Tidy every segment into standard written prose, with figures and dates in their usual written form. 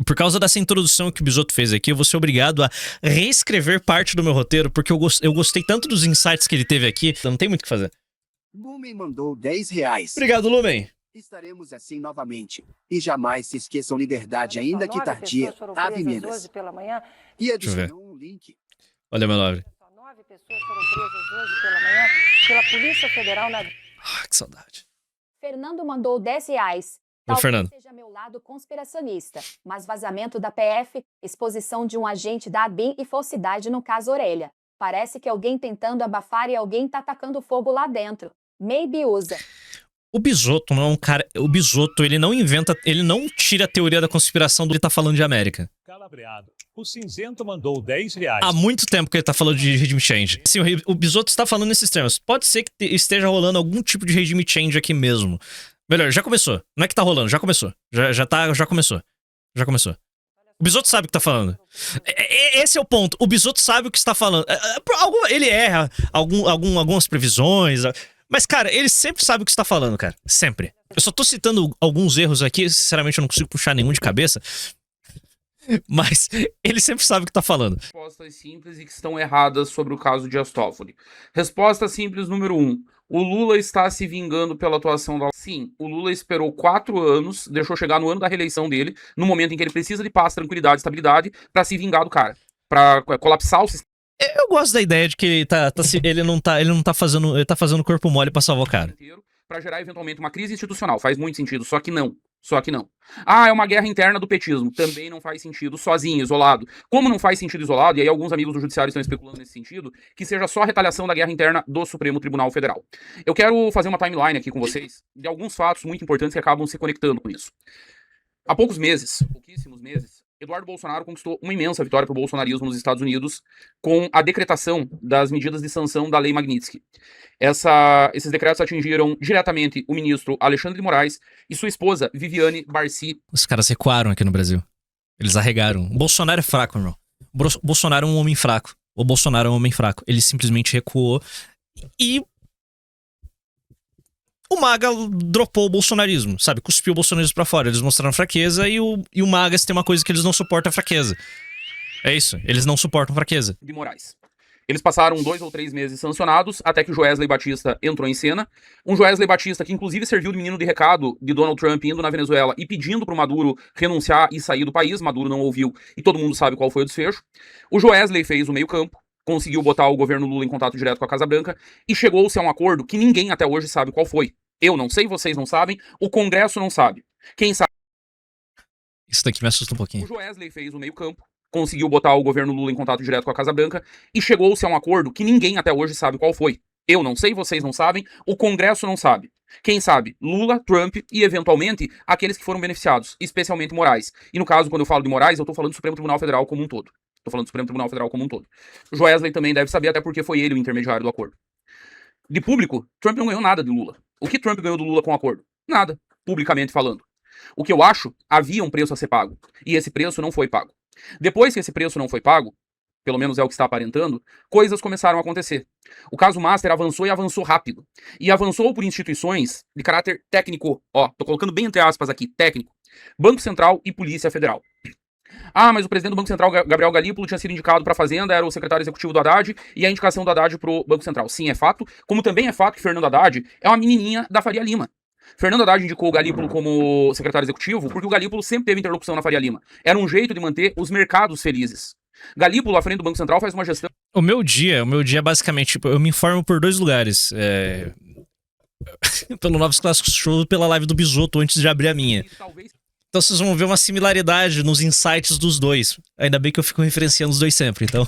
Por causa dessa introdução que o Bisotto fez aqui, eu vou ser obrigado a reescrever parte do meu roteiro, porque eu gostei tanto dos insights que ele teve aqui, então não tem muito o que fazer. Lumen mandou R$10. Obrigado, Lumen. Estaremos assim novamente. E jamais se esqueçam liberdade, ainda que tardia. Ave Minas. Pela manhã. E adicionou um link. Olha, meu nome. 9 pessoas foram presas hoje pela manhã pela Polícia Federal na... Que saudade. Fernando mandou R$10. Ô, Fernando. Seja meu lado conspiracionista, mas vazamento da PF, exposição de um agente da ABIN e falsidade no caso Orelha. Parece que alguém tentando abafar e alguém tá atacando fogo lá dentro. Maybe usa. O Bisotto não é um cara... O Bisotto, ele não inventa... Ele não tira a teoria da conspiração do que ele tá falando de América. Calabreado. O cinzento mandou R$10. Há muito tempo que ele tá falando de regime change. Sim, o Bisotto está falando nesses termos. Pode ser que esteja rolando algum tipo de regime change aqui mesmo. Melhor, já começou. Não é que tá rolando, já começou. Já começou. Já começou. O Bisotto sabe o que tá falando. Esse é o ponto. O Bisotto sabe o que está falando. Ele erra algumas previsões... Mas, cara, ele sempre sabe o que está falando, cara. Sempre. Eu só tô citando alguns erros aqui, sinceramente eu não consigo puxar nenhum de cabeça. Mas ele sempre sabe o que tá falando. Respostas simples e que estão erradas sobre o caso de Dias Toffoli. Resposta simples número 1. O Lula está se vingando pela atuação da... Sim, o Lula esperou 4 anos, deixou chegar no ano da reeleição dele, no momento em que ele precisa de paz, tranquilidade, estabilidade, pra se vingar do cara. Pra colapsar o sistema. Eu gosto da ideia de que ele tá fazendo corpo mole pra salvar o cara. Pra gerar eventualmente uma crise institucional. Faz muito sentido, só que não. Ah, é uma guerra interna do petismo. Também não faz sentido sozinho, isolado. Como não faz sentido isolado, e aí alguns amigos do judiciário estão especulando nesse sentido, que seja só a retaliação da guerra interna do Supremo Tribunal Federal. Eu quero fazer uma timeline aqui com vocês de alguns fatos muito importantes que acabam se conectando com isso. Há pouquíssimos meses, Eduardo Bolsonaro conquistou uma imensa vitória para o bolsonarismo nos Estados Unidos com a decretação das medidas de sanção da Lei Magnitsky. Esses decretos atingiram diretamente o ministro Alexandre de Moraes e sua esposa Viviane Barci. Os caras recuaram aqui no Brasil. Eles arregaram. O Bolsonaro é fraco, irmão. O Bolsonaro é um homem fraco. O Bolsonaro é um homem fraco. Ele simplesmente recuou e... O MAGA dropou o bolsonarismo, sabe? Cuspiu o bolsonarismo pra fora. Eles mostraram fraqueza e o MAGA tem uma coisa que eles não suportam, a fraqueza. É isso, eles não suportam fraqueza. De Moraes. Eles passaram 2 ou 3 meses sancionados, até que o Joesley Batista entrou em cena. Um Joesley Batista que inclusive serviu de menino de recado de Donald Trump indo na Venezuela e pedindo pro Maduro renunciar e sair do país. Maduro não ouviu e todo mundo sabe qual foi o desfecho. O Joesley fez o meio-campo, conseguiu botar o governo Lula em contato direto com a Casa Branca e chegou-se a um acordo que ninguém até hoje sabe qual foi. Eu não sei, vocês não sabem, o Congresso não sabe. Quem sabe... Isso daqui me assusta um pouquinho. O Joesley fez o meio-campo, conseguiu botar o governo Lula em contato direto com a Casa Branca e chegou-se a um acordo que ninguém até hoje sabe qual foi. Eu não sei, vocês não sabem, o Congresso não sabe. Quem sabe? Lula, Trump e, eventualmente, aqueles que foram beneficiados, especialmente Moraes. E no caso, quando eu falo de Moraes, eu tô falando do Supremo Tribunal Federal como um todo. Joesley também deve saber, até porque foi ele o intermediário do acordo. De público, Trump não ganhou nada de Lula. O que Trump ganhou do Lula com o acordo? Nada, publicamente falando. O que eu acho, havia um preço a ser pago. E esse preço não foi pago. Depois que esse preço não foi pago, pelo menos é o que está aparentando, coisas começaram a acontecer. O caso Master avançou e avançou rápido. E avançou por instituições de caráter técnico. Ó, tô colocando bem entre aspas aqui, técnico. Banco Central e Polícia Federal. Ah, mas o presidente do Banco Central, Gabriel Galípolo, tinha sido indicado para a Fazenda, era o secretário executivo do Haddad, e a indicação do Haddad pro Banco Central. Sim, é fato. Como também é fato que Fernando Haddad é uma menininha da Faria Lima. Fernando Haddad indicou o Galípolo como secretário executivo porque o Galípolo sempre teve interlocução na Faria Lima. Era um jeito de manter os mercados felizes. Galípolo, à frente do Banco Central, faz uma gestão... O meu dia é basicamente, tipo, eu me informo por 2 lugares. Pelo Novos Clássicos Show e pela live do Bisotto antes de abrir a minha. Então vocês vão ver uma similaridade nos insights dos dois. Ainda bem que eu fico referenciando os dois sempre, então.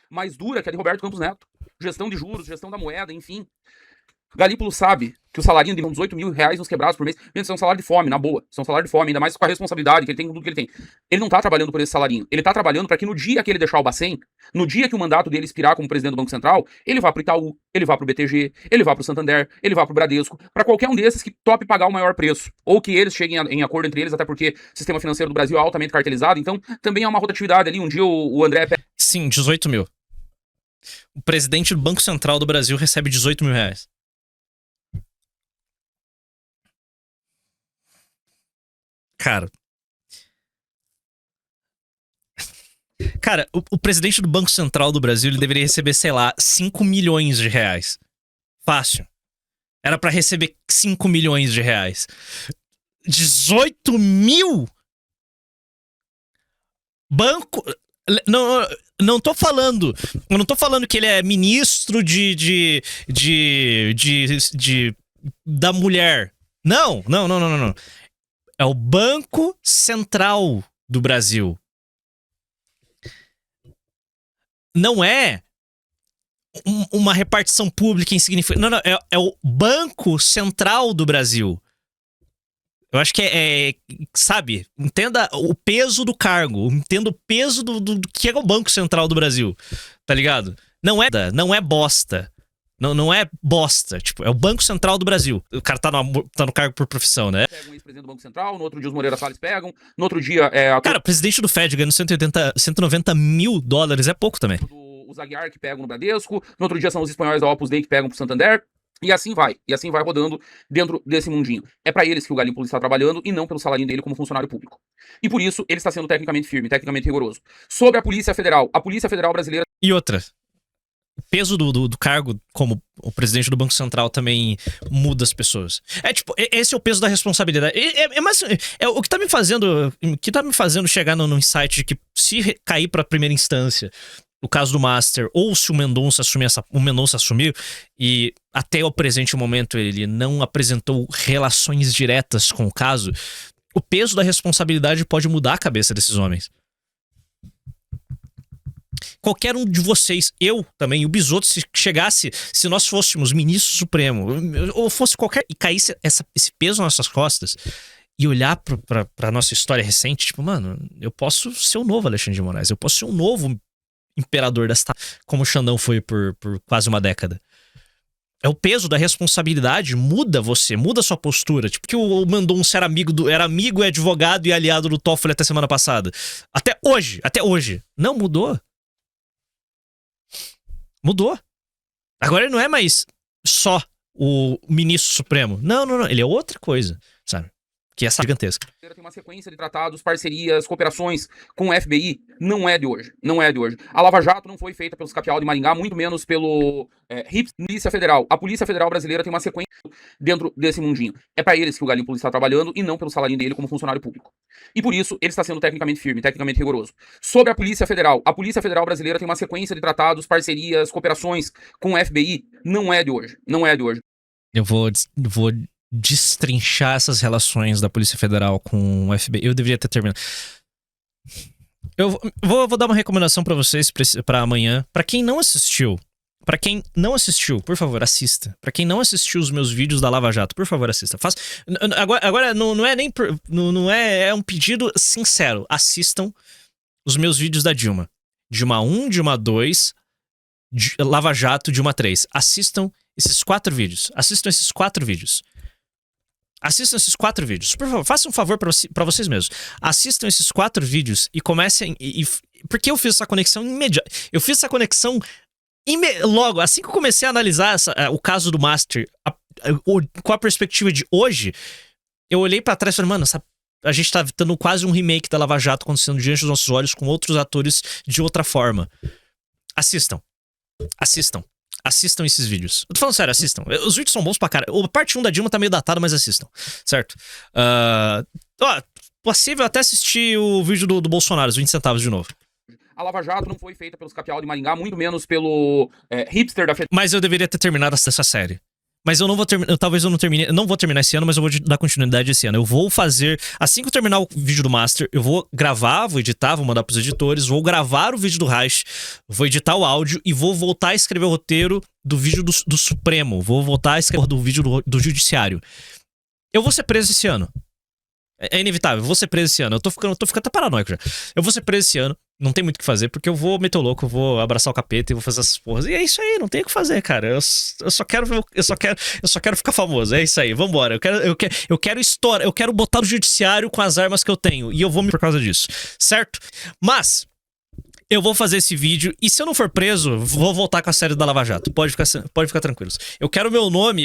Mais dura que a de Roberto Campos Neto. Gestão de juros, gestão da moeda, enfim. Galípolo sabe que o salário de uns 8 mil reais nos quebrados por mês, isso é um salário de fome, na boa. Isso é um salário de fome, ainda mais com a responsabilidade que ele tem com tudo que ele tem. Ele não tá trabalhando por esse salarinho. Ele tá trabalhando para que no dia que ele deixar o Bacen, no dia que o mandato dele expirar como presidente do Banco Central, ele vá pro Itaú, ele vá pro BTG, ele vá pro Santander, ele vá pro Bradesco, para qualquer um desses que tope pagar o maior preço. Ou que eles cheguem em acordo entre eles, até porque o sistema financeiro do Brasil é altamente cartelizado, então também é uma rotatividade ali. Um dia o André... Sim, 18 mil. O presidente do Banco Central do Brasil recebe 18 mil reais. Cara, Cara, o presidente do Banco Central do Brasil, ele deveria receber, sei lá, 5 milhões de reais. Fácil. Era pra receber 5 milhões de reais. 18 mil? Banco... Não tô falando... Eu não tô falando que ele é ministro da mulher. Não. É o Banco Central do Brasil. Não é uma repartição pública insignificante. Não, é o Banco Central do Brasil. Eu acho que sabe, entenda o peso do cargo, entenda o peso do que é o Banco Central do Brasil, tá ligado? Não é bosta. Não é bosta, tipo, é o Banco Central do Brasil. O cara tá no cargo por profissão, né? Pegam o ex-presidente do Banco Central, no outro dia os Moreira Salles pegam, no outro dia... Cara, o presidente do Fed ganhando 190 mil dólares é pouco também. Os Aguiar que pegam no Bradesco, no outro dia são os espanhóis da Opus Dei que pegam pro Santander, e assim vai rodando dentro desse mundinho. É pra eles que o Galimpo está trabalhando e não pelo salário dele como funcionário público. E por isso ele está sendo tecnicamente firme, tecnicamente rigoroso. Sobre a Polícia Federal brasileira... E outra, o peso do cargo como o presidente do Banco Central também muda as pessoas. É tipo, esse é o peso da responsabilidade. O que tá me fazendo chegar no insight de que se cair pra primeira instância o caso do Master, ou se o Mendonça assumiu, e até o presente momento ele não apresentou relações diretas com o caso, o peso da responsabilidade pode mudar a cabeça desses homens. Qualquer um de vocês, eu também, o Bisotto, se nós fôssemos ministro supremo, ou fosse qualquer, e caísse esse peso nas nossas costas, e olhar pra nossa história recente, tipo, mano, eu posso ser o novo Alexandre de Moraes, eu posso ser um novo imperador desta, como o Xandão foi por quase uma década. É o peso da responsabilidade, muda você, muda a sua postura. Tipo, que o Mendonça era amigo e advogado e aliado do Toffoli até semana passada. Até hoje. Não, mudou. Mudou. Agora ele não é mais só o ministro supremo. Não. Ele é outra coisa, sabe? Que é essa gigantesca. Tem uma sequência de tratados, parcerias, cooperações com o FBI. Não é de hoje. A Lava Jato não foi feita pelos Capial de Maringá, muito menos pelo Polícia Federal. A Polícia Federal brasileira tem uma sequência dentro desse mundinho. É pra eles que o Galimpo está trabalhando e não pelo salário dele como funcionário público. E por isso ele está sendo tecnicamente firme, tecnicamente rigoroso. Sobre a Polícia Federal brasileira tem uma sequência de tratados, parcerias, cooperações com o FBI. Não é de hoje. Eu vou destrinchar essas relações da Polícia Federal com o FBI. Eu deveria ter terminado. Eu vou dar uma recomendação pra vocês pra amanhã. Pra quem não assistiu, por favor, assista. Pra quem não assistiu os meus vídeos da Lava Jato, por favor, assista. Agora não é nem é um pedido sincero. Assistam os meus vídeos da Dilma. Dilma 1, Dilma 2, Lava Jato, Dilma 3. Assistam esses 4 vídeos. Por favor, façam um favor pra vocês mesmos. Assistam esses 4 vídeos e comecem... Porque eu fiz essa conexão imediata. Eu fiz essa conexão logo, assim que eu comecei a analisar o caso do Master, com a perspectiva de hoje, eu olhei pra trás e falei, mano, a gente tá tendo quase um remake da Lava Jato acontecendo diante dos nossos olhos com outros atores de outra forma. Assistam esses vídeos. Eu tô falando sério, assistam. Os vídeos são bons pra caralho. A parte 1 da Dilma tá meio datada, mas assistam. Certo? Possível até assistir o vídeo do Bolsonaro, os 20 centavos de novo. A Lava Jato não foi feita pelos Capial de Maringá, muito menos pelo hipster da... Mas eu deveria ter terminado essa série. Mas eu não vou terminar, talvez eu não termine, não vou terminar esse ano, mas eu vou dar continuidade esse ano. Eu vou fazer, assim que eu terminar o vídeo do Master, eu vou gravar, vou editar, vou mandar pros editores, vou gravar o vídeo do Reich, vou editar o áudio e vou voltar a escrever o roteiro do vídeo do Supremo. Vou voltar a escrever do vídeo do Judiciário. Eu vou ser preso esse ano. É inevitável, eu vou ser preso esse ano. Eu tô ficando até paranoico já. Eu vou ser preso esse ano. Não tem muito o que fazer, porque eu vou meter o louco, eu vou abraçar o capeta e vou fazer essas porras. E é isso aí, não tem o que fazer, cara. Eu só quero ficar famoso. É isso aí, vambora. Eu quero história, eu quero botar o judiciário com as armas que eu tenho. E eu vou me por causa disso, certo? Mas Eu vou fazer esse vídeo e se eu não for preso, vou voltar com a série da Lava Jato. Pode ficar tranquilos. Eu quero meu nome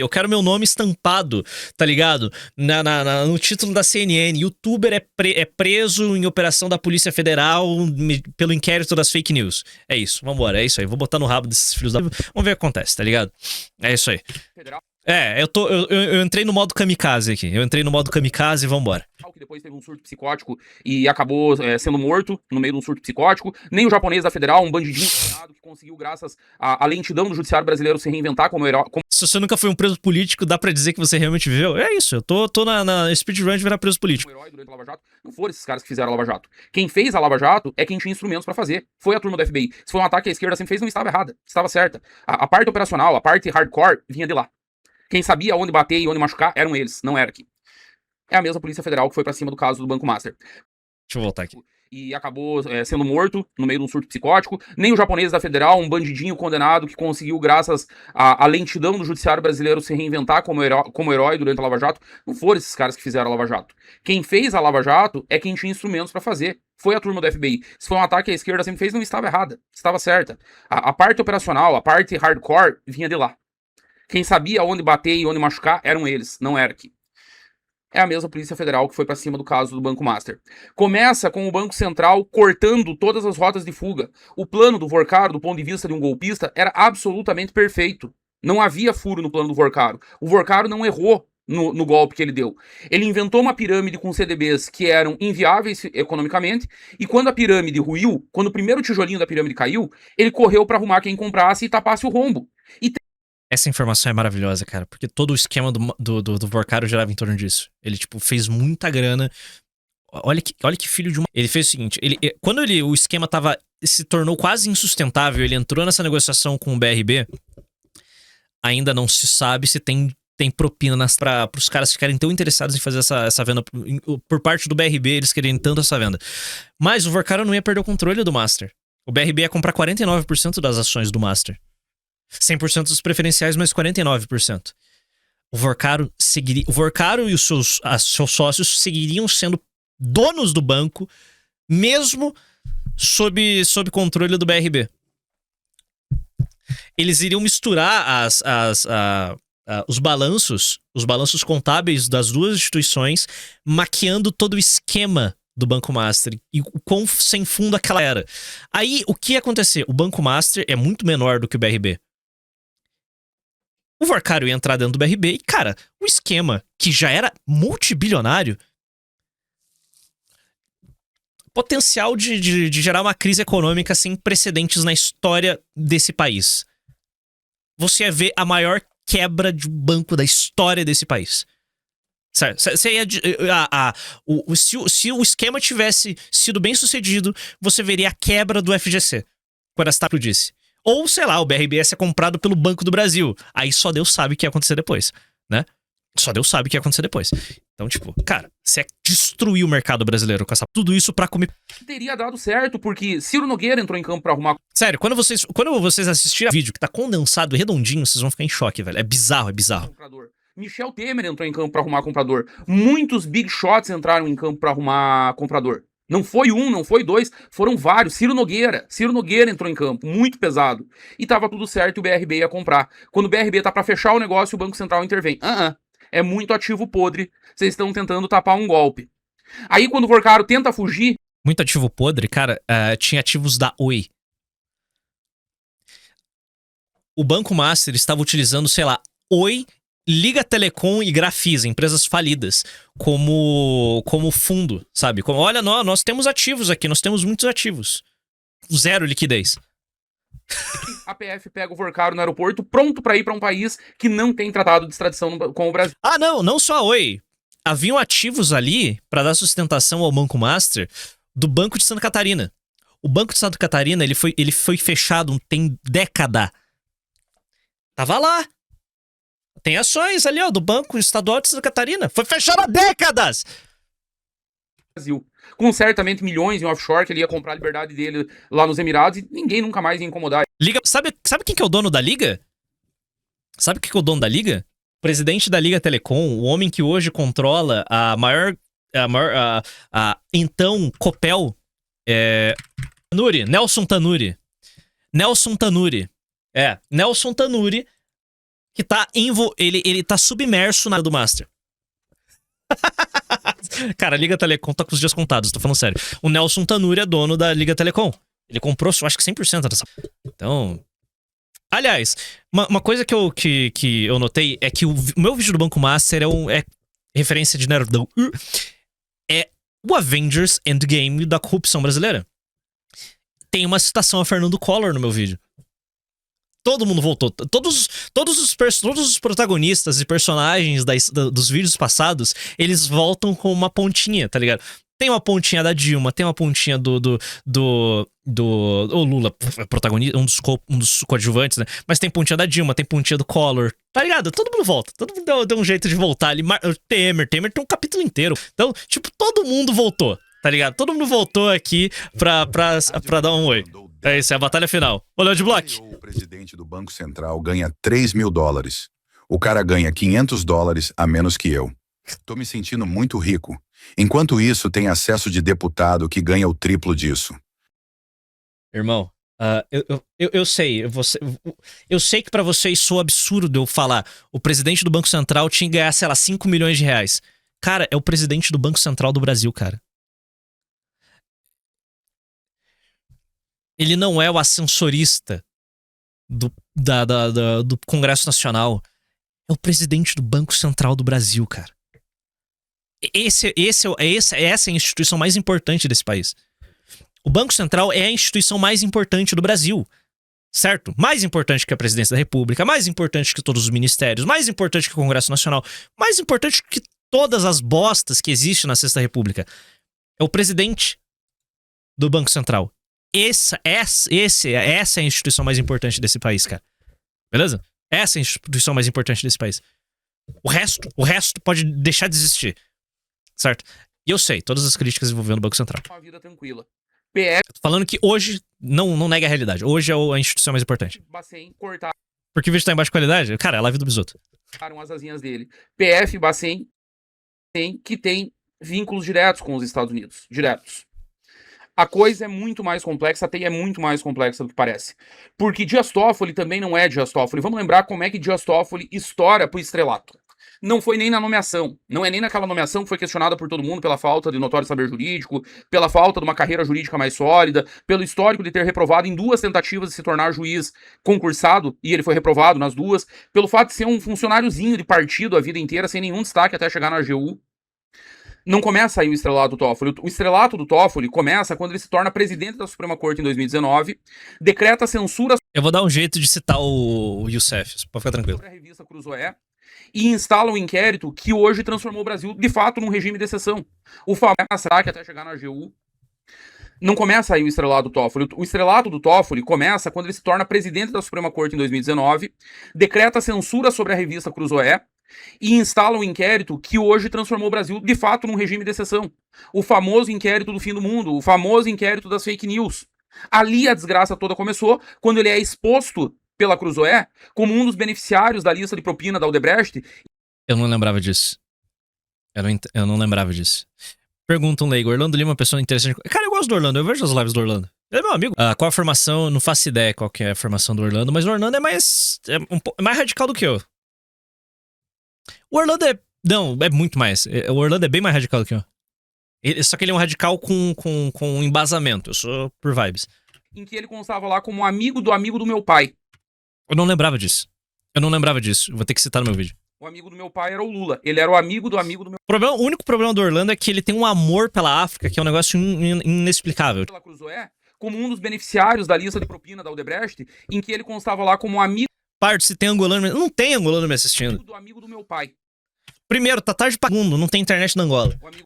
estampado, tá ligado? No título da CNN. YouTuber é preso em operação da Polícia Federal pelo inquérito das fake news. É isso, vambora, é isso aí. Vou botar no rabo desses filhos da... Vamos ver o que acontece, tá ligado? É isso aí. Eu entrei no modo kamikaze aqui. Eu entrei no modo kamikaze e vambora. Que depois teve um surto psicótico e acabou sendo morto no meio de um surto psicótico. Nem o japonês da Federal, um bandidinho que conseguiu, graças à lentidão do judiciário brasileiro, se reinventar como herói. Se você nunca foi um preso político, dá pra dizer que você realmente viveu? É isso, eu tô na speedrun de virar preso político. Como herói durante a Lava Jato. Não foram esses caras que fizeram a Lava Jato. Quem fez a Lava Jato é quem tinha instrumentos pra fazer. Foi a turma do FBI. Se foi um ataque que a esquerda sempre fez, não estava errada. Estava certa. A parte operacional, a parte hardcore, vinha de lá. Quem sabia onde bater e onde machucar eram eles, não era aqui. É a mesma Polícia Federal que foi pra cima do caso do Banco Master. Deixa eu voltar aqui. E acabou sendo morto no meio de um surto psicótico. Nem o japonês da Federal, um bandidinho condenado que conseguiu, graças à lentidão do judiciário brasileiro, se reinventar como herói durante a Lava Jato. Não foram esses caras que fizeram a Lava Jato. Quem fez a Lava Jato é quem tinha instrumentos pra fazer. Foi a turma do FBI. Se foi um ataque que a esquerda sempre fez, não estava errada. Estava certa. A parte operacional, a parte hardcore, vinha de lá. Quem sabia onde bater e onde machucar eram eles, não era aqui. É a mesma Polícia Federal que foi pra cima do caso do Banco Master. Começa com o Banco Central cortando todas as rotas de fuga. O plano do Vorcaro, do ponto de vista de um golpista, era absolutamente perfeito. Não havia furo no plano do Vorcaro. O Vorcaro não errou no golpe que ele deu. Ele inventou uma pirâmide com CDBs que eram inviáveis economicamente, e quando a pirâmide ruiu, quando o primeiro tijolinho da pirâmide caiu, ele correu pra arrumar quem comprasse e tapasse o rombo. Essa informação é maravilhosa, cara, porque todo o esquema do Vorcaro girava em torno disso. Ele, tipo, fez muita grana. Olha que filho de uma... Ele fez o seguinte, quando o esquema se tornou quase insustentável, ele entrou nessa negociação com o BRB, ainda não se sabe se tem propina para os caras ficarem tão interessados em fazer essa venda. Por parte do BRB, eles querem tanto essa venda. Mas o Vorcaro não ia perder o controle do Master. O BRB ia comprar 49% das ações do Master. 100% dos preferenciais, mas 49%. O Vorcaro e os seus sócios seguiriam sendo donos do banco, mesmo sob controle do BRB. Eles iriam misturar os balanços contábeis das duas instituições, maquiando todo o esquema do Banco Master e o quão sem fundo aquela era. Aí, o que ia acontecer? O Banco Master é muito menor do que o BRB. O Vorcaro ia entrar dentro do BRB e, cara, o esquema, que já era multibilionário, potencial de gerar uma crise econômica sem precedentes na história desse país. Você ia ver a maior quebra de banco da história desse país. Certo? Se o esquema tivesse sido bem sucedido, você veria a quebra do FGC, quando a Staples disse. Ou, sei lá, o BRBS é comprado pelo Banco do Brasil. Aí só Deus sabe o que ia acontecer depois, né? Só Deus sabe o que ia acontecer depois. Então, tipo, cara, você destruir o mercado brasileiro com tudo isso pra comer... Teria dado certo, porque Ciro Nogueira entrou em campo pra arrumar... Sério, quando vocês assistirem o vídeo que tá condensado e redondinho, vocês vão ficar em choque, velho. É bizarro. Comprador. Michel Temer entrou em campo pra arrumar comprador. Muitos big shots entraram em campo pra arrumar comprador. Não foi um, não foi dois, foram vários. Ciro Nogueira entrou em campo, muito pesado. E tava tudo certo e o BRB ia comprar. Quando o BRB tá pra fechar o negócio, o Banco Central intervém. É muito ativo podre, vocês estão tentando tapar um golpe. Aí quando o Vorcaro tenta fugir... Muito ativo podre, cara, tinha ativos da Oi. O Banco Master estava utilizando, sei lá, Oi, Liga Telecom e Grafisa, empresas falidas, como fundo, sabe? Olha, nós temos ativos aqui, nós temos muitos ativos. Zero liquidez. A PF pega o Vorcaro no aeroporto, pronto pra ir pra um país que não tem tratado de extradição com o Brasil. Ah, não só a Oi. Haviam ativos ali pra dar sustentação ao Banco Master do Banco de Santa Catarina. O Banco de Santa Catarina, ele foi fechado tem década. Tava lá. Tem ações ali, ó, do Banco Estadual de Santa Catarina. Foi fechado há décadas! Brasil. Com certamente milhões em offshore, que ele ia comprar a liberdade dele lá nos Emirados e ninguém nunca mais ia incomodar. Liga, sabe quem que é o dono da Liga? Sabe quem que é o dono da Liga? O presidente da Liga Telecom, o homem que hoje controla a maior então, Copel, Tanuri, Nelson Tanuri. Nelson Tanuri. Nelson Tanuri, que tá ele tá submerso na área do Master. Cara, a Liga Telecom tá com os dias contados, tô falando sério. O Nelson Tanuri é dono da Liga Telecom. Ele comprou, eu acho que 100% dessa. Então... Aliás, uma coisa que eu notei é que o meu vídeo do Banco Master é referência de nerdão. É o Avengers Endgame da corrupção brasileira. Tem uma citação a Fernando Collor no meu vídeo. Todo mundo voltou. Todos os protagonistas e personagens dos vídeos passados, eles voltam com uma pontinha, tá ligado? Tem uma pontinha da Dilma, tem uma pontinha do o Lula, protagonista, um dos coadjuvantes, né? Mas tem pontinha da Dilma, tem pontinha do Collor, tá ligado? Todo mundo volta, todo mundo deu um jeito de voltar ali. Temer tem um capítulo inteiro. Então, tipo, todo mundo voltou, tá ligado? Todo mundo voltou aqui pra dar um oi. É isso, é a batalha final. Ô, Léo de Block. O presidente do Banco Central ganha 3 mil dólares. O cara ganha 500 dólares a menos que eu. Tô me sentindo muito rico. Enquanto isso, tem acesso de deputado que ganha o triplo disso. Irmão, eu sei. Eu sei que pra vocês soa absurdo eu falar o presidente do Banco Central tinha que ganhar, sei lá, 5 milhões de reais. Cara, é o presidente do Banco Central do Brasil, cara. Ele não é o ascensorista do Congresso Nacional. É o presidente do Banco Central do Brasil, cara. Essa é a instituição mais importante desse país. O Banco Central é a instituição mais importante do Brasil. Certo? Mais importante que a Presidência da República, mais importante que todos os ministérios, mais importante que o Congresso Nacional, mais importante que todas as bostas que existem na Sexta República. É o presidente do Banco Central. Essa é a instituição mais importante desse país, cara. Beleza? Essa é a instituição mais importante desse país. O resto pode deixar de existir. Certo? E eu sei, todas as críticas envolvendo o Banco Central. Uma vida tranquila. PF... Tô falando que hoje não nega a realidade. Hoje é a instituição mais importante. Bacen cortaram Porque o vídeo tá em baixa qualidade? Cara, é a live do Bisoto. as asinhas dele. PF Bacen que tem vínculos diretos com os Estados Unidos. Diretos. A coisa é muito mais complexa, até é muito mais complexa do que parece. Porque Dias Toffoli também não é Dias Toffoli. Vamos lembrar como é que Dias Toffoli estoura pro estrelato. Não foi nem na nomeação. Não é nem naquela nomeação que foi questionada por todo mundo pela falta de notório saber jurídico, pela falta de uma carreira jurídica mais sólida, pelo histórico de ter reprovado em 2 tentativas de se tornar juiz concursado, e ele foi reprovado nas 2, pelo fato de ser um funcionáriozinho de partido a vida inteira, sem nenhum destaque até chegar na AGU. Não começa aí o estrelato do Toffoli. O estrelato do Toffoli começa quando ele se torna presidente da Suprema Corte em 2019, decreta censura Eu vou dar um jeito de citar o Youssef, pode ficar tranquilo. sobre a revista Cruzoé e instala um inquérito que hoje transformou o Brasil, de fato, num regime de exceção. O famoso ataque até chegar na AGU. Não começa aí o estrelato do Toffoli. O estrelato do Toffoli começa quando ele se torna presidente da Suprema Corte em 2019, decreta censura sobre a revista Cruzoé e instala um inquérito que hoje transformou o Brasil, de fato, num regime de exceção. O famoso inquérito do fim do mundo, o famoso inquérito das fake news. Ali a desgraça toda começou, quando ele é exposto pela Cruzoé como um dos beneficiários da lista de propina da Odebrecht. Eu não lembrava disso. Eu não lembrava disso. Pergunta um leigo, Orlando Lima é uma pessoa interessante. Cara, eu gosto do Orlando, eu vejo as lives do Orlando. Ele é meu amigo. Qual a formação? Eu não faço ideia qual que é a formação do Orlando, mas o Orlando é mais radical do que eu. O Orlando é muito mais. O Orlando é bem mais radical do que eu. Só que ele é um radical com embasamento. Eu sou por vibes. Em que ele constava lá como amigo do meu pai. Eu não lembrava disso. Vou ter que citar no meu vídeo. O amigo do meu pai era o Lula. Ele era o amigo do meu O único problema do Orlando é que ele tem um amor pela África que é um negócio inexplicável. pela Cruzoé, como um dos beneficiários da lista de propina da Odebrecht, em que ele constava lá como amigo Pardo, se tem angolano... Não tem angolano me assistindo. do amigo do meu pai. Primeiro, tá tarde pra mundo, não tem internet na Angola. O amigo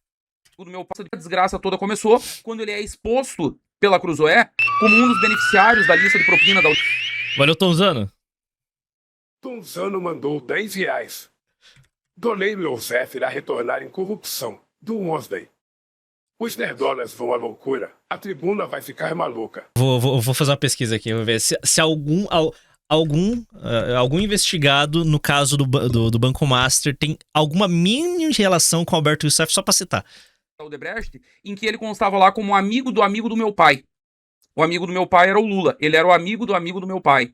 do meu pai. A desgraça toda começou quando ele é exposto pela Cruzoé como um dos beneficiários da lista de propina da Valeu, Tonzano. Tonzano mandou 10 reais. Donei meu Zef irá retornar em corrupção. Do Wednesday. Os nerdolas vão à loucura. A tribuna vai ficar maluca. Vou fazer uma pesquisa aqui, vou ver se algum investigado no caso do Banco Master tem alguma mínima relação com o Alberto Youssef, só pra citar. Odebrecht, em que ele constava lá como amigo do meu pai. O amigo do meu pai era o Lula. Ele era o amigo do meu pai.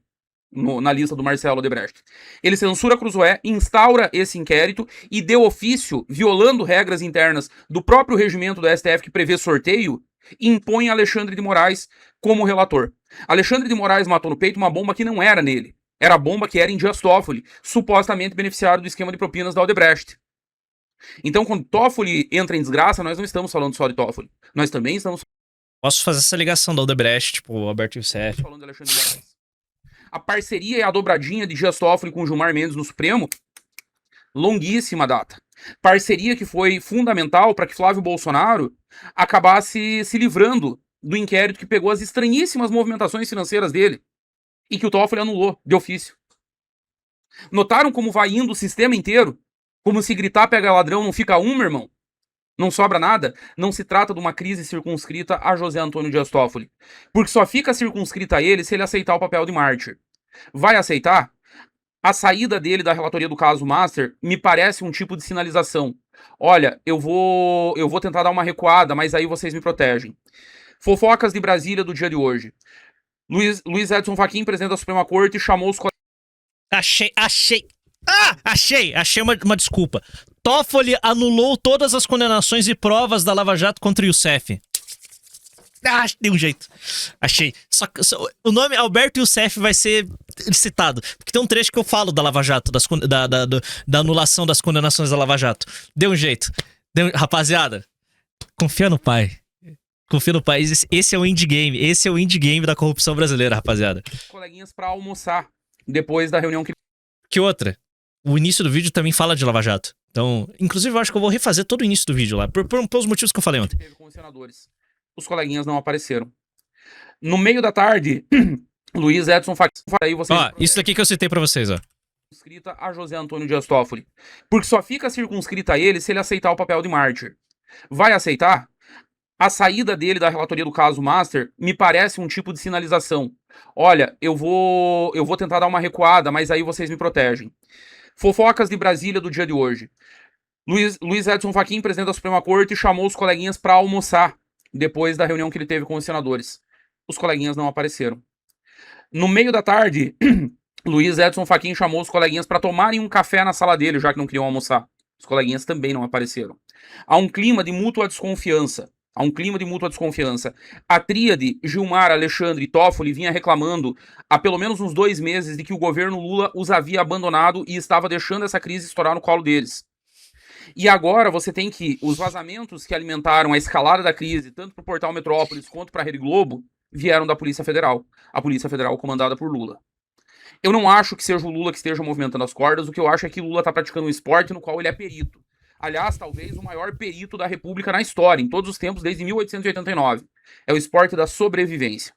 Na lista do Marcelo Odebrecht. Ele censura Cruzoé, instaura esse inquérito e deu ofício, violando regras internas do próprio regimento do STF que prevê sorteio, impõe Alexandre de Moraes como relator. Alexandre de Moraes matou no peito uma bomba que não era nele. Era a bomba que era em Dias Toffoli, supostamente beneficiário do esquema de propinas da Odebrecht. Então, quando Toffoli entra em desgraça, nós não estamos falando só de Toffoli. Nós também estamos Posso fazer essa ligação da Odebrecht, tipo, o Alberto Youssef. falando de Alexandre de Moraes. A parceria e a dobradinha de Dias Toffoli com Gilmar Mendes no Supremo, longuíssima data. Parceria que foi fundamental para que Flávio Bolsonaro acabasse se livrando do inquérito que pegou as estranhíssimas movimentações financeiras dele e que o Toffoli anulou de ofício. Notaram como vai indo o sistema inteiro? Como se gritar pega ladrão não fica um, meu irmão? Não sobra nada? Não se trata de uma crise circunscrita a José Antônio Dias Toffoli. Porque só fica circunscrita a ele se ele aceitar o papel de mártir. Vai aceitar? A saída dele da relatoria do caso Master me parece um tipo de sinalização. Olha, eu vou tentar dar uma recuada, mas aí vocês me protegem. Fofocas de Brasília do dia de hoje. Luiz Edson Fachin, presidente da Suprema Corte, chamou os colegas. Achei uma desculpa. Toffoli anulou todas as condenações e provas da Lava Jato contra o Youssef. Deu um jeito. Achei. O nome Alberto Youssef vai ser citado. Porque tem um trecho que eu falo da Lava Jato, da anulação das condenações da Lava Jato. Deu um jeito. Rapaziada, confia no pai. Confia no pai. Esse é o endgame. Esse é o endgame da corrupção brasileira, rapaziada. Coleguinhas pra almoçar depois da reunião Que outra? O início do vídeo também fala de Lava Jato. Então, inclusive, eu acho que eu vou refazer todo o início do vídeo lá, pelos motivos que eu falei ontem. teve com os senadores. Os coleguinhas não apareceram. No meio da tarde, Luiz Edson Fachin. Aí vocês Isso daqui que eu citei pra vocês, ó. Circunscrita a José Antônio Dias Toffoli. Porque só fica circunscrita a ele se ele aceitar o papel de mártir. Vai aceitar? A saída dele da relatoria do caso Master me parece um tipo de sinalização. Olha, eu vou tentar dar uma recuada, mas aí vocês me protegem. Fofocas de Brasília do dia de hoje. Luiz Edson Fachin, presidente da Suprema Corte, chamou os coleguinhas para almoçar depois da reunião que ele teve com os senadores. Os coleguinhas não apareceram. No meio da tarde, Luiz Edson Fachin chamou os coleguinhas para tomarem um café na sala dele, já que não queriam almoçar. Os coleguinhas também não apareceram. Há um clima de mútua desconfiança. A tríade Gilmar, Alexandre e Toffoli vinha reclamando há pelo menos uns 2 meses de que o governo Lula os havia abandonado e estava deixando essa crise estourar no colo deles. E agora você tem que os vazamentos que alimentaram a escalada da crise, tanto para o portal Metrópolis quanto para a Rede Globo, vieram da Polícia Federal. A Polícia Federal comandada por Lula. Eu não acho que seja o Lula que esteja movimentando as cordas, o que eu acho é que Lula está praticando um esporte no qual ele é perito. Aliás, talvez o maior perito da República na história, em todos os tempos, desde 1889. É o esporte da sobrevivência.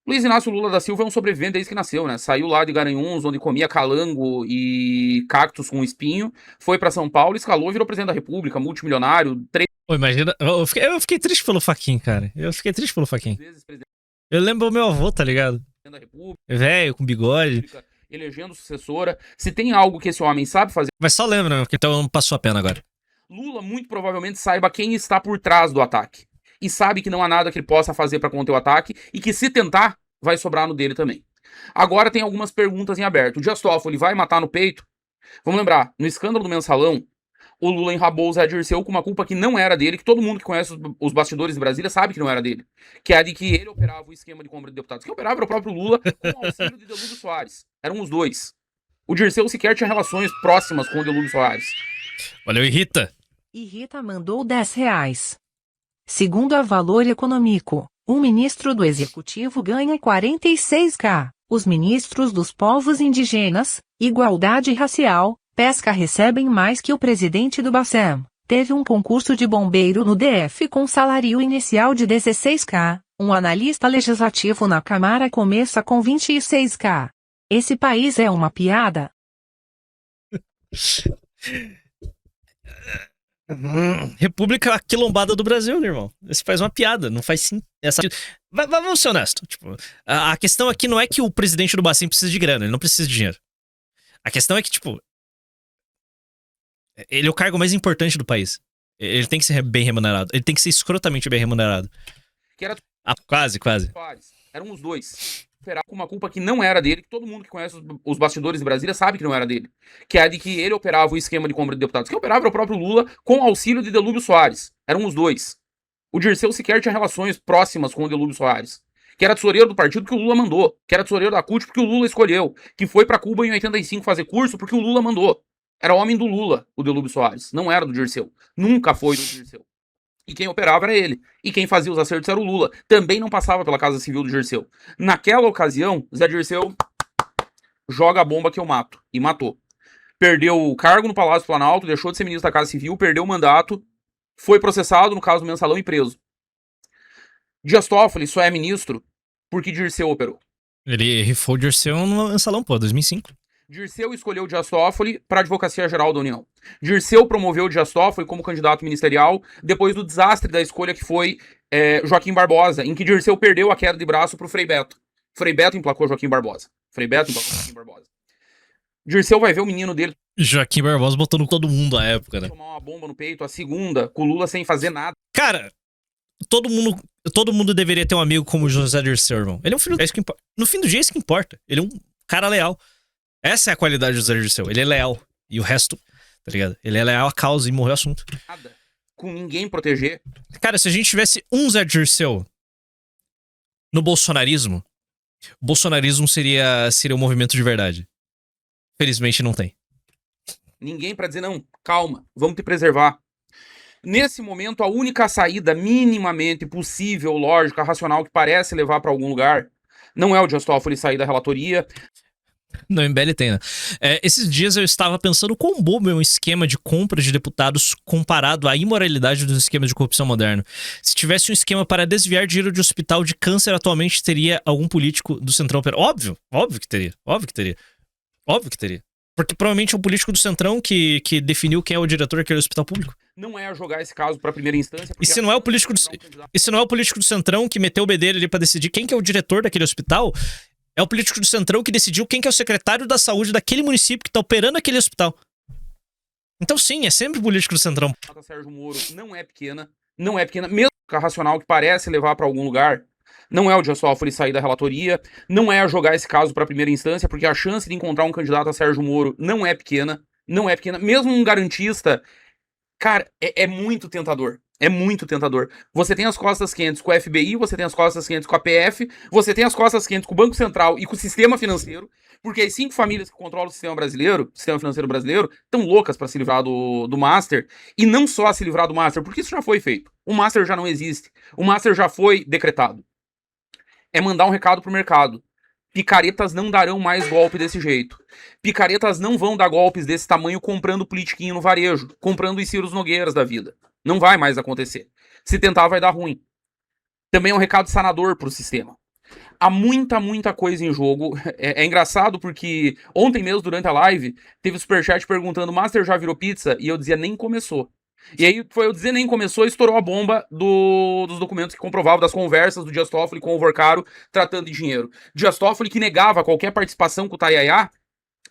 Luiz Inácio Lula da Silva é um sobrevivente desde que nasceu, né? Saiu lá de Garanhuns, onde comia calango e cactos com espinho, foi pra São Paulo, escalou e virou presidente da República, multimilionário, 3 Imagina, eu fiquei triste pelo Fachin, cara. vezes presidente Eu lembro o meu avô, tá ligado? da República, Velho, com bigode. elegendo sucessora. Se tem algo que esse homem sabe fazer, Mas só lembra, né? Então passou a pena agora. Lula muito provavelmente saiba quem está por trás do ataque. E sabe que não há nada que ele possa fazer para conter o ataque e que se tentar, vai sobrar no dele também. Agora tem algumas perguntas em aberto. O Dias Toffoli vai matar no peito? Vamos lembrar, no escândalo do Mensalão, o Lula enrabou o Zé Dirceu com uma culpa que não era dele, que todo mundo que conhece os bastidores de Brasília sabe que não era dele. Que é a de que ele operava o esquema de compra de deputados. Quem operava era o próprio Lula com o auxílio de Delúbio Soares. Eram os dois. O Dirceu sequer tinha relações próximas com o Delúbio Soares. Valeu, Irrita. Irrita mandou R$10. Segundo a Valor Econômico, um ministro do Executivo ganha 46k. Os ministros dos povos indígenas, igualdade racial, pesca recebem mais que o presidente do Bacen. Teve um concurso de bombeiro no DF com salário inicial de 16k. Um analista legislativo na Câmara começa com 26k. Esse país é uma piada. República aquilombada do Brasil, meu irmão. Esse faz uma piada, não faz sim. Vamos ser honestos. Tipo, a questão aqui não é que o presidente do Bacen precisa de grana, ele não precisa de dinheiro. A questão é que, tipo, ele é o cargo mais importante do país. Ele tem que ser bem remunerado. Ele tem que ser escrotamente bem remunerado. Ah, quase, quase. Soares. Eram os dois. Operava com uma culpa que não era dele, que todo mundo que conhece os bastidores de Brasília sabe que não era dele. Que é a de que ele operava o esquema de compra de deputados. Quem operava era o próprio Lula com auxílio de Delúbio Soares. Eram os dois. O Dirceu sequer tinha relações próximas com o Delúbio Soares. Que era tesoureiro do partido que o Lula mandou. Que era tesoureiro da CUT porque o Lula escolheu. Que foi pra Cuba em 85 fazer curso porque o Lula mandou. Era homem do Lula, o Delúbio Soares. Não era do Dirceu. Nunca foi do Dirceu. E quem operava era ele. E quem fazia os acertos era o Lula. Também não passava pela Casa Civil do Dirceu. Naquela ocasião, Zé Dirceu joga a bomba que eu mato. E matou. Perdeu o cargo no Palácio Planalto, deixou de ser ministro da Casa Civil, perdeu o mandato, foi processado no caso do Mensalão e preso. Dias Toffoli só é ministro porque Dirceu operou. Ele rifou o Dirceu no Mensalão, pô, 2005. Dirceu escolheu Dias Toffoli para a Advocacia Geral da União. Dirceu promoveu Dias Toffoli como candidato ministerial depois do desastre da escolha que foi Joaquim Barbosa, em que Dirceu perdeu a queda de braço para o Frei Beto. Frei Beto emplacou Joaquim Barbosa. Dirceu vai ver o menino dele Joaquim Barbosa botou no todo mundo à época, né? tomar uma bomba no peito, a segunda, com o Lula sem fazer nada. Cara, todo mundo deveria ter um amigo como o José Dirceu, irmão. Ele é um filho... É isso que importa. No fim do dia é isso que importa. Ele é um cara leal. Essa é a qualidade do José Dirceu. Ele é leal. E o resto, tá ligado? Ele é leal à causa e morreu o assunto. Nada. Com ninguém proteger. Cara, se a gente tivesse um Zé Dirceu no bolsonarismo, o bolsonarismo seria um movimento de verdade. Felizmente não tem. Ninguém pra dizer, não, calma, vamos te preservar. Nesse momento, a única saída minimamente possível, lógica, racional, que parece levar pra algum lugar, não é o Dias Toffoli sair da relatoria. No MBL tem, né? Esses dias eu estava pensando quão bobo é um esquema de compra de deputados comparado à imoralidade dos esquemas de corrupção moderno. Se tivesse um esquema para desviar dinheiro de hospital de câncer, atualmente teria algum político do Centrão. Óbvio que teria. Porque provavelmente é um político do Centrão que definiu quem é o diretor daquele hospital público. Não é jogar esse caso pra primeira instância. E se não é o político do Centrão que meteu o bedelho ali pra decidir quem que é o diretor daquele hospital, é o político do Centrão que decidiu quem que é o secretário da saúde daquele município que tá operando aquele hospital. Então sim, é sempre o político do Centrão. A Sérgio Moro não é pequena, mesmo a racional que parece levar pra algum lugar, não é o Dias Toffoli sair da relatoria, não é jogar esse caso pra primeira instância, porque a chance de encontrar um candidato a Sérgio Moro não é pequena, mesmo um garantista, cara, é muito tentador. É muito tentador. Você tem as costas quentes com o FBI, você tem as costas quentes com a PF, você tem as costas quentes com o Banco Central e com o sistema financeiro, porque as 5 famílias que controlam o sistema financeiro brasileiro, estão loucas para se livrar do Master, e não só se livrar do Master, porque isso já foi feito. O Master já não existe. O Master já foi decretado. É mandar um recado pro mercado. Picaretas não darão mais golpe desse jeito. Picaretas não vão dar golpes desse tamanho comprando politiquinho no varejo, comprando os Ciros Nogueiras da vida. Não vai mais acontecer. Se tentar, vai dar ruim. Também é um recado sanador pro sistema. Há muita coisa em jogo. É engraçado porque ontem mesmo, durante a live, teve superchat perguntando: Master já virou pizza? E eu dizia, nem começou. E aí foi eu dizer nem começou e estourou a bomba dos documentos que comprovavam das conversas do Dias Toffoli com o Vorcaro tratando de dinheiro. Dias Toffoli que negava qualquer participação com o Tayayá,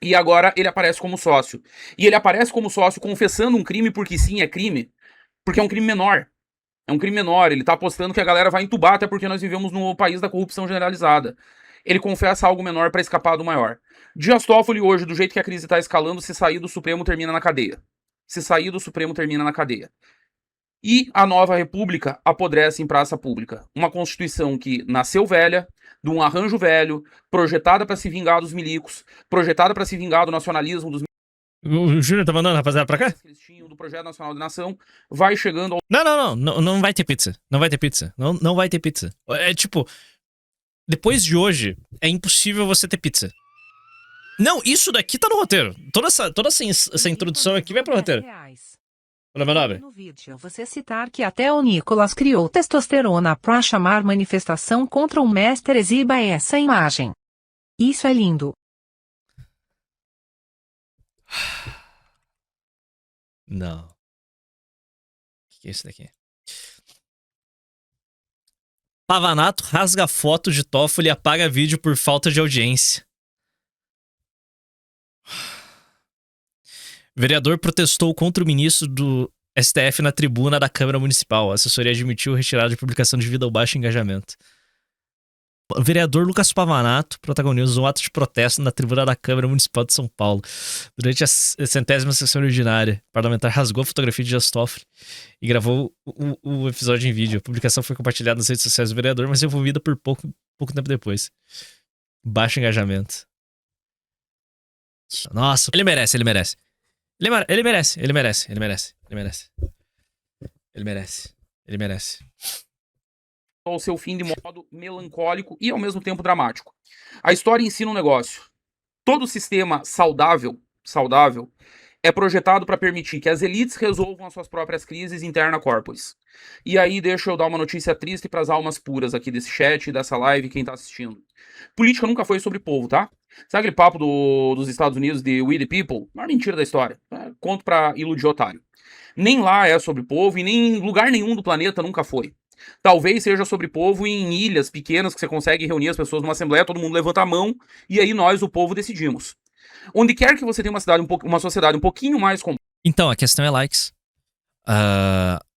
e agora ele aparece como sócio. E ele aparece como sócio confessando um crime porque sim, é crime. Porque é um crime menor. É um crime menor. Ele tá apostando que a galera vai entubar, até porque nós vivemos no país da corrupção generalizada. Ele confessa algo menor para escapar do maior. Dias Toffoli hoje, do jeito que a crise tá escalando, se sair do Supremo termina na cadeia. E a nova república apodrece em praça pública. Uma constituição que nasceu velha, de um arranjo velho, projetada para se vingar dos milicos, projetada para se vingar do nacionalismo dos O Júnior tá mandando, rapaziada, pra cá? que eles tinham, do Projeto Nacional de Nação, vai chegando ao... Não vai ter pizza. Não vai ter pizza. Não vai ter pizza. É tipo, depois de hoje, é impossível você ter pizza. Não, isso daqui tá no roteiro. Toda essa introdução aqui vai pro roteiro. Olha, meu nome. No vídeo você citar que até o Nicolas criou testosterona pra chamar manifestação contra o mestre, exiba essa imagem. Isso é lindo. Não. O que é isso daqui? Pavanato rasga foto de Toffoli e apaga vídeo por falta de audiência. Vereador protestou contra o ministro STF na tribuna da Câmara Municipal. A assessoria admitiu retirada de publicação devido ao baixo engajamento. O vereador Lucas Pavanato protagonizou um ato de protesto na tribuna da Câmara Municipal de São Paulo. Durante a 100ª sessão ordinária, o parlamentar rasgou a fotografia de Dias Toffoli e gravou o episódio em vídeo. A publicação foi compartilhada nas redes sociais do vereador, mas envolvida por pouco tempo depois. Baixo engajamento. Nossa, ele merece. Ele merece. Ao seu fim de modo melancólico e ao mesmo tempo dramático. A história ensina um negócio. Todo sistema saudável é projetado para permitir que as elites resolvam as suas próprias crises interna corporis. E aí deixa eu dar uma notícia triste para as almas puras aqui desse chat, dessa live, quem tá assistindo. Política nunca foi sobre povo, tá? Sabe aquele papo dos Estados Unidos de We the People? Maior mentira da história. Conto pra iludir otário. Nem lá é sobre povo e nem em lugar nenhum do planeta nunca foi. Talvez seja sobre povo em ilhas pequenas que você consegue reunir as pessoas numa assembleia, todo mundo levanta a mão e aí nós, o povo, decidimos. Onde quer que você tenha uma sociedade um pouquinho mais complexa. Então, a questão é likes.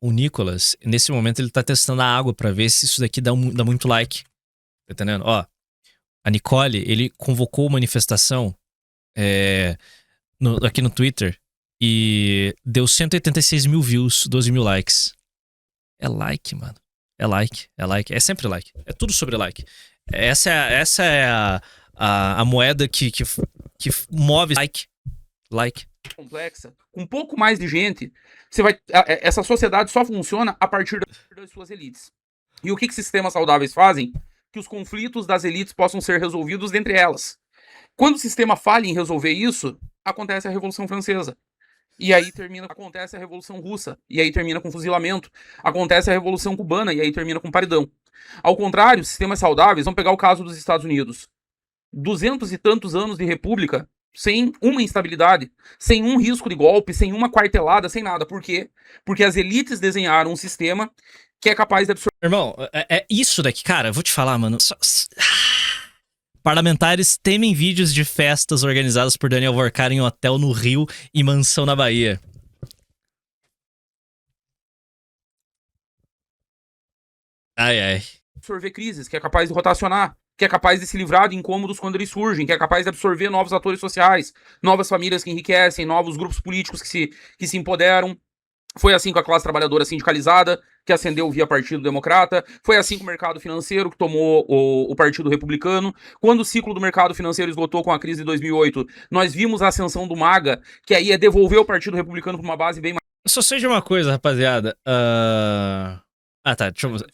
O Nicolas, nesse momento, ele tá testando a água pra ver se isso daqui dá muito like. Tá entendendo? Ó, a Nicole, ele convocou manifestação aqui no Twitter e deu 186 mil views, 12 mil likes. É like, mano. É like. É sempre like. É tudo sobre like. Essa é a moeda que move like. Complexa, com um pouco mais de gente, essa sociedade só funciona a partir das suas elites. E o que sistemas saudáveis fazem? Que os conflitos das elites possam ser resolvidos dentre elas. Quando o sistema falha em resolver isso, acontece a Revolução Francesa. E aí acontece a Revolução Russa, e aí termina com fuzilamento. Acontece a Revolução Cubana, e aí termina com paredão. Ao contrário, sistemas saudáveis, vamos pegar o caso dos Estados Unidos. 200 e tantos anos de república, sem uma instabilidade, sem um risco de golpe, sem uma quartelada, sem nada. Por quê? Porque as elites desenharam um sistema que é capaz de absorver... Irmão, é isso daqui, cara, eu vou te falar, mano. Parlamentares temem vídeos de festas organizadas por Daniel Vorkar em hotel no Rio e mansão na Bahia. Ai. Absorver crises, que é capaz de rotacionar, que é capaz de se livrar de incômodos quando eles surgem, que é capaz de absorver novos atores sociais, novas famílias que enriquecem, novos grupos políticos que se empoderam. Foi assim com a classe trabalhadora sindicalizada, que ascendeu via Partido Democrata. Foi assim com o mercado financeiro, que tomou o Partido Republicano. Quando o ciclo do mercado financeiro esgotou com a crise de 2008, nós vimos a ascensão do MAGA, que aí é devolver o Partido Republicano para uma base bem mais... Só sei de uma coisa, rapaziada. Tá, deixa eu ver.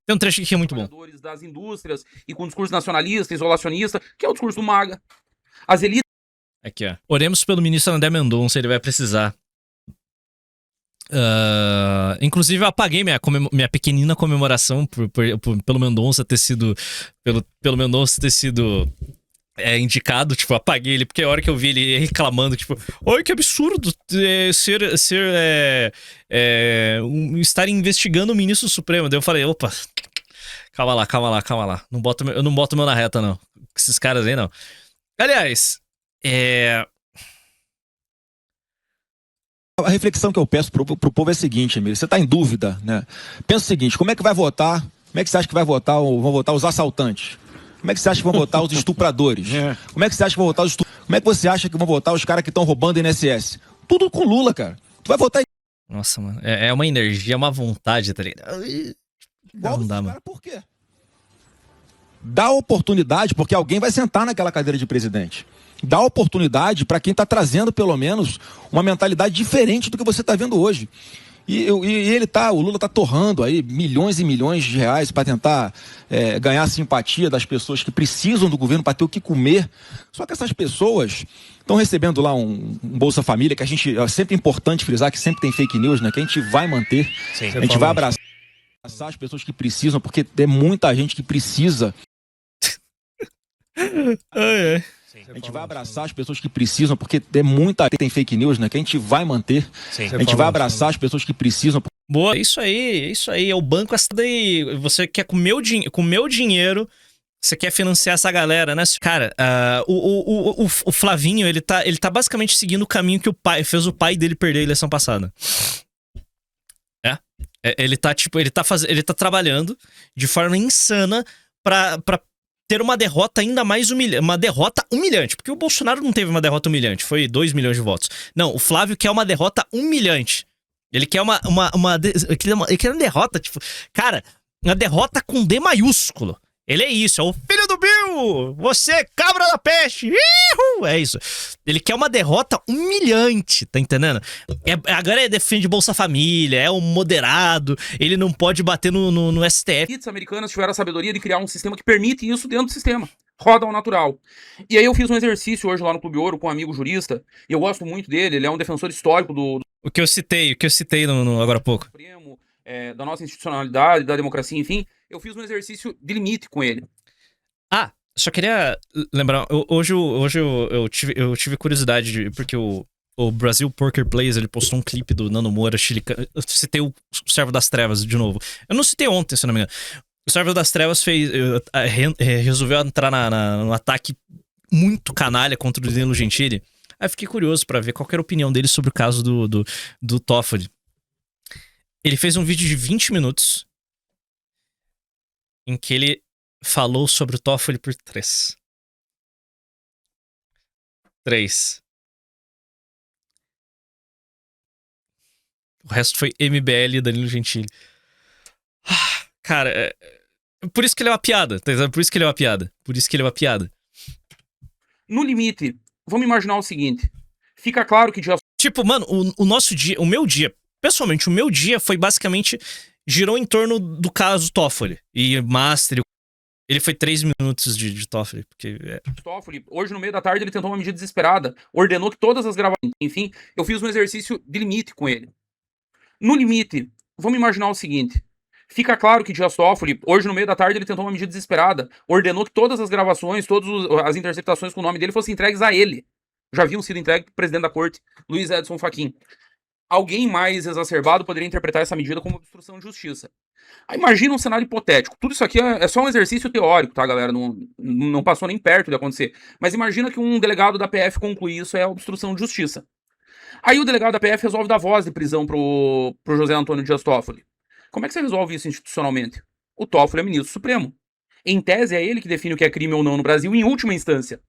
Tem um trecho aqui que é muito bom. Das indústrias e com discurso nacionalista, isolacionista, que é o discurso do MAGA. As elites... Aqui, ó. Oremos pelo ministro André Mendonça, ele vai precisar. Inclusive eu apaguei minha pequenina comemoração pelo Mendonça ter sido pelo Mendonça ter sido indicado, tipo, apaguei ele, porque a hora que eu vi ele reclamando, tipo, oi, que absurdo estar investigando o ministro Supremo. Daí eu falei, opa, calma lá, eu não boto meu na reta não, com esses caras aí não. Aliás, a reflexão que eu peço pro povo é a seguinte, Emílio, você tá em dúvida, né? Pensa o seguinte, como é que vai votar? Como é que você acha que vão votar os assaltantes? Como é que você acha que vão votar os estupradores? Como é que você acha que vão votar Como é que você acha que vão votar os caras que estão roubando INSS? Tudo com Lula, cara. Tu vai votar... Nossa, mano, é uma energia, é uma vontade, tá ligado? Não dá, mano. Por quê? Dá oportunidade, porque alguém vai sentar naquela cadeira de presidente. Dá oportunidade para quem está trazendo, pelo menos, uma mentalidade diferente do que você está vendo hoje. O Lula está torrando aí milhões e milhões de reais para tentar ganhar a simpatia das pessoas que precisam do governo para ter o que comer. Só que essas pessoas estão recebendo lá um Bolsa Família, que é sempre importante frisar que sempre tem fake news, né? Que a gente vai manter. Sim, a gente vai abraçar as pessoas que precisam, porque tem muita gente que precisa. A gente vai abraçar as pessoas que precisam, porque tem fake news, né? Que a gente vai manter. Sim, a gente vai abraçar as pessoas que precisam. Boa, isso aí. É o banco essa daí. Você quer com o meu dinheiro, você quer financiar essa galera, né? Cara, o Flavinho, ele tá basicamente seguindo o caminho que fez o pai dele perder a eleição passada. Ele tá, tipo, ele tá trabalhando de forma insana pra ter uma derrota ainda mais humilhante. Uma derrota humilhante. Porque o Bolsonaro não teve uma derrota humilhante. Foi 2 milhões de votos. Não, o Flávio quer uma derrota humilhante. Ele quer ele quer uma derrota, tipo... Cara, uma derrota com D maiúsculo. Ele é isso, é o filho do Bill! Você, cabra da peste! Ihu! É isso. Ele quer uma derrota humilhante, tá entendendo? Agora ele defende Bolsa Família, é um moderado, ele não pode bater no STF. As americanas tiveram a sabedoria de criar um sistema que permite isso dentro do sistema. Roda ao natural. E aí eu fiz um exercício hoje lá no Clube Ouro com um amigo jurista, e eu gosto muito dele, ele é um defensor histórico do O que eu citei agora há pouco. Supremo, da nossa institucionalidade, da democracia, enfim. Eu fiz um exercício de limite com ele. Ah, só queria lembrar, hoje eu tive curiosidade, porque o Brasil Poker Plays, ele postou um clipe do Nando Moura, chilicano. Eu citei o Servo das Trevas de novo. Eu não citei ontem, se não me engano. O Servo das Trevas resolveu entrar no ataque muito canalha contra o Danilo Gentili. Aí eu fiquei curioso pra ver qual era a opinião dele sobre o caso do Toffoli. Ele fez um vídeo de 20 minutos em que ele falou sobre o Toffoli por 3. O resto foi MBL e Danilo Gentili. Cara, por isso que ele é uma piada, tá entendendo? Por isso que ele é uma piada. No limite, vamos imaginar o seguinte. Fica claro que... Tipo, mano, o nosso dia, o meu dia, pessoalmente, o meu dia foi basicamente... Girou em torno do caso Toffoli. E Master, ele foi 3 minutos de Toffoli. Porque Toffoli, hoje no meio da tarde, ele tentou uma medida desesperada. Ordenou que todas as gravações... Enfim, eu fiz um exercício de limite com ele. No limite, vamos imaginar o seguinte. Fica claro que Dias Toffoli, hoje no meio da tarde, ele tentou uma medida desesperada. Ordenou que todas as gravações, todas as interceptações com o nome dele fossem entregues a ele. Já haviam sido entregues para o presidente da corte, Luiz Edson Fachin. Alguém mais exacerbado poderia interpretar essa medida como obstrução de justiça. Aí imagina um cenário hipotético. Tudo isso aqui é só um exercício teórico, tá, galera? Não passou nem perto de acontecer. Mas imagina que um delegado da PF conclui isso é obstrução de justiça. Aí o delegado da PF resolve dar voz de prisão pro José Antônio Dias Toffoli. Como é que você resolve isso institucionalmente? O Toffoli é ministro supremo. Em tese, é ele que define o que é crime ou não no Brasil em última instância.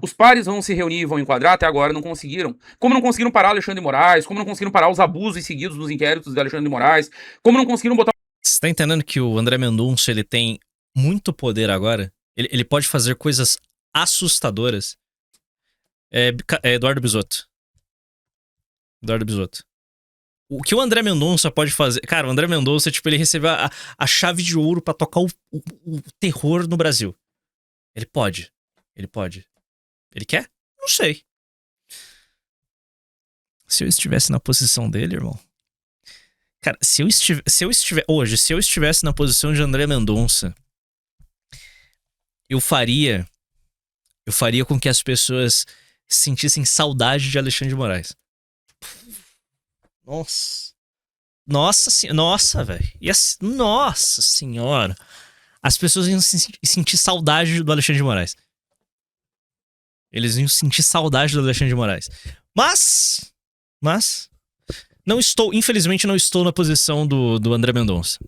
Os pares vão se reunir e vão enquadrar, até agora não conseguiram. Como não conseguiram parar Alexandre de Moraes, como não conseguiram parar os abusos seguidos dos inquéritos de Alexandre de Moraes, como não conseguiram botar... Você tá entendendo que o André Mendonça, ele tem muito poder agora? Ele pode fazer coisas assustadoras. Eduardo Bisotto. O que o André Mendonça pode fazer... Cara, o André Mendonça, tipo, ele recebeu a chave de ouro pra tocar o terror no Brasil. Ele pode. Ele quer? Não sei. Se eu estivesse na posição dele, irmão... Cara, se eu estivesse na posição de André Mendonça, eu faria com que as pessoas sentissem saudade de Alexandre de Moraes. Nossa, velho. Nossa senhora. As pessoas iam sentir saudade do Alexandre de Moraes. Eles iam sentir saudade do Alexandre de Moraes. Mas infelizmente não estou na posição do André Mendonça.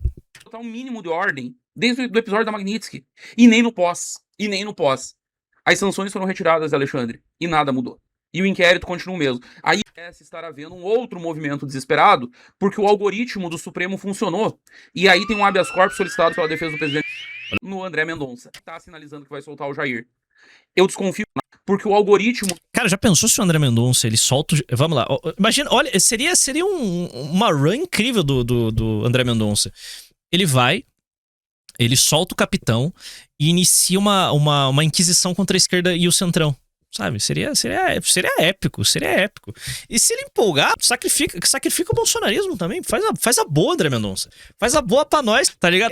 Botar um mínimo de ordem desde o episódio da Magnitsky. E nem no pós. As sanções foram retiradas de Alexandre. E nada mudou. E o inquérito continua o mesmo. Aí parece estar havendo um outro movimento desesperado, porque o algoritmo do Supremo funcionou. E aí tem um habeas corpus solicitado pela defesa do presidente no André Mendonça. Tá sinalizando que vai soltar o Jair. Eu desconfio, porque o algoritmo... Cara, já pensou se o André Mendonça, ele solta... Vamos lá, imagina, olha, seria uma run incrível do André Mendonça. Ele solta o capitão e inicia uma inquisição contra a esquerda e o centrão. Sabe? Seria épico. E se ele empolgar, sacrifica o bolsonarismo também. Faz a boa, André Mendonça. Faz a boa pra nós, tá ligado?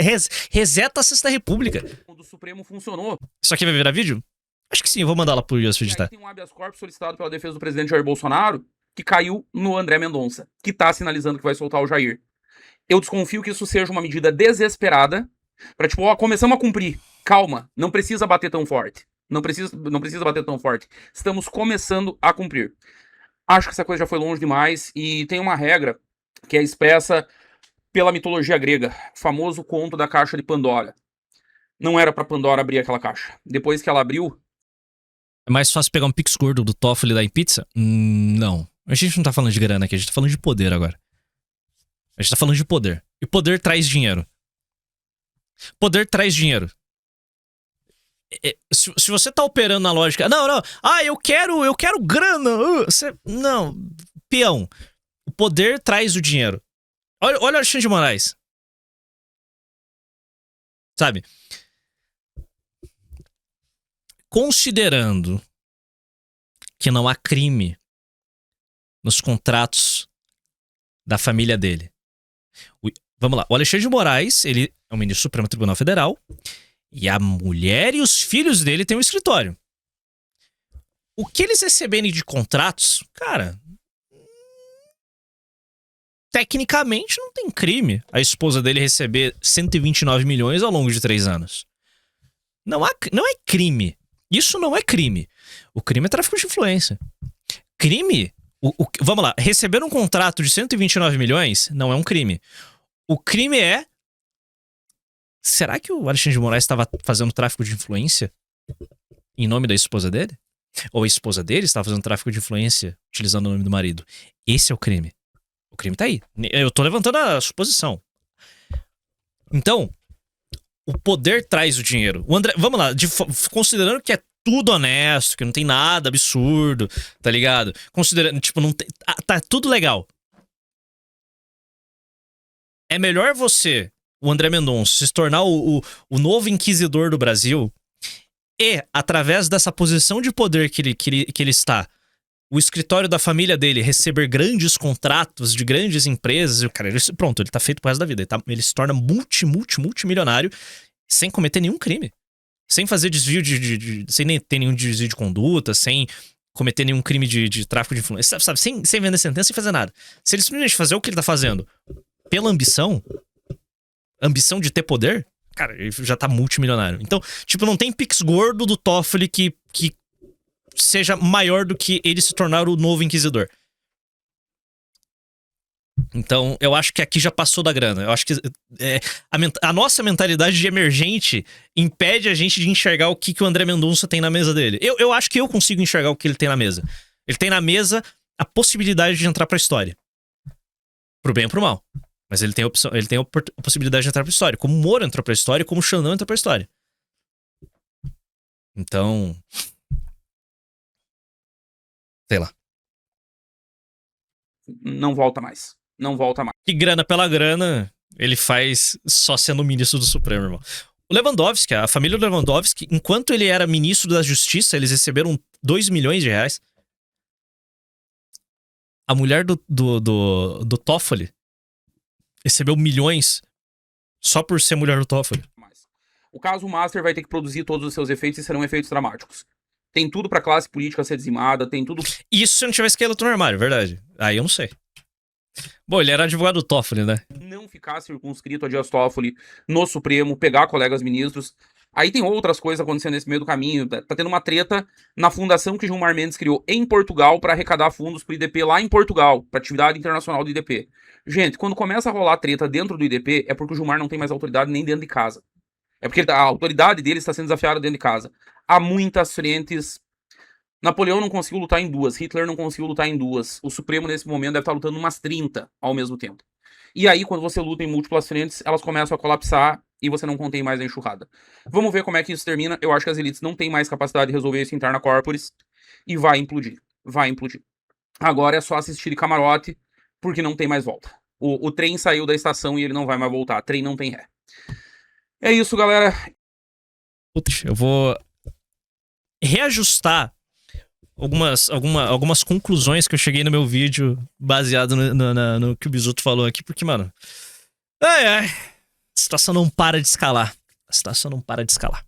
Reseta a Sexta República. O do Supremo funcionou. Isso aqui vai virar vídeo? Acho que sim, eu vou mandar lá pro Yusuf editar. Tem um habeas corpus solicitado pela defesa do presidente Jair Bolsonaro, que caiu no André Mendonça, que tá sinalizando que vai soltar o Jair. Eu desconfio que isso seja uma medida desesperada, pra tipo, começamos a cumprir. Calma, não precisa bater tão forte. Não precisa bater tão forte. Estamos começando a cumprir. Acho que essa coisa já foi longe demais e tem uma regra que é espessa pela mitologia grega, famoso conto da caixa de Pandora. Não era pra Pandora abrir aquela caixa. Depois que ela abriu... É mais fácil pegar um Pix gordo do Toffoli e dar em pizza? Não. A gente não tá falando de grana aqui, a gente tá falando de poder agora. A gente tá falando de poder. E poder traz dinheiro. Poder traz dinheiro. Se você tá operando na lógica... Não. Ah, eu quero grana. Não. Peão. O poder traz o dinheiro. Olha o Alexandre de Moraes. Sabe? Considerando que não há crime nos contratos da família dele. Vamos lá. O Alexandre de Moraes, ele é o ministro do Supremo Tribunal Federal e a mulher e os filhos dele têm um escritório. O que eles receberem de contratos, cara, tecnicamente não tem crime a esposa dele receber 129 milhões ao longo de 3 anos. Não é crime. Isso não é crime. O crime é tráfico de influência. Crime... vamos lá. Receber um contrato de 129 milhões não é um crime. O crime é... Será que o Alexandre de Moraes estava fazendo tráfico de influência em nome da esposa dele? Ou a esposa dele estava fazendo tráfico de influência utilizando o nome do marido? Esse é o crime. O crime tá aí. Eu tô levantando a suposição. Então... O poder traz o dinheiro. O André, vamos lá, considerando que é tudo honesto, que não tem nada absurdo, tá ligado? Considerando, tipo, não tem, tá tudo legal. É melhor você, o André Mendonça, se tornar o novo inquisidor do Brasil e, através dessa posição de poder que ele está, o escritório da família dele receber grandes contratos de grandes empresas, e o cara, pronto, ele tá feito pro resto da vida. Ele se torna multimilionário sem cometer nenhum crime. Sem fazer desvio sem nem ter nenhum desvio de conduta, sem cometer nenhum crime de tráfico de influência, sabe? Sem vender sentença, sem fazer nada. Se ele simplesmente fazer o que ele tá fazendo pela ambição de ter poder, cara, ele já tá multimilionário. Então, tipo, não tem Pix gordo do Toffoli que seja maior do que ele se tornar o novo inquisidor. Então, eu acho que aqui já passou da grana. Eu acho que a nossa mentalidade de emergente impede a gente de enxergar o que o André Mendonça tem na mesa dele. Eu acho que eu consigo enxergar o que ele tem na mesa. Ele tem na mesa a possibilidade de entrar pra história. Pro bem ou pro mal. Mas ele tem a possibilidade de entrar pra história. Como o Moro entrou pra história, como o Xandão entrou pra história. Então... sei lá. Não volta mais. Não volta mais. Que grana pela grana ele faz só sendo ministro do Supremo, irmão. O Lewandowski, a família Lewandowski, enquanto ele era ministro da Justiça, eles receberam 2 milhões de reais. A mulher do Toffoli recebeu milhões só por ser mulher do Toffoli. O caso Master vai ter que produzir todos os seus efeitos e serão efeitos dramáticos. Tem tudo pra classe política ser dizimada, tem tudo... Isso se não tivesse esqueleto no armário, verdade. Aí eu não sei. Bom, ele era advogado do Toffoli, né? Não ficar circunscrito a Dias Toffoli no Supremo, pegar colegas ministros. Aí tem outras coisas acontecendo nesse meio do caminho. Tá tendo uma treta na fundação que Gilmar Mendes criou em Portugal para arrecadar fundos pro IDP lá em Portugal, pra atividade internacional do IDP. Gente, quando começa a rolar treta dentro do IDP, é porque o Gilmar não tem mais autoridade nem dentro de casa. É porque a autoridade dele está sendo desafiada dentro de casa. Há muitas frentes. Napoleão não conseguiu lutar em 2, Hitler não conseguiu lutar em 2. O Supremo, nesse momento, deve estar lutando umas 30 ao mesmo tempo. E aí, quando você luta em múltiplas frentes, elas começam a colapsar e você não contém mais a enxurrada. Vamos ver como é que isso termina. Eu acho que as elites não têm mais capacidade de resolver isso interna corporis e vai implodir. Vai implodir. Agora é só assistir de camarote, porque não tem mais volta. O trem saiu da estação e ele não vai mais voltar. Trem não tem ré. É isso, galera. Putz, eu vou reajustar algumas conclusões que eu cheguei no meu vídeo baseado no que o Bisuto falou aqui, porque, mano, a situação não para de escalar. A situação não para de escalar.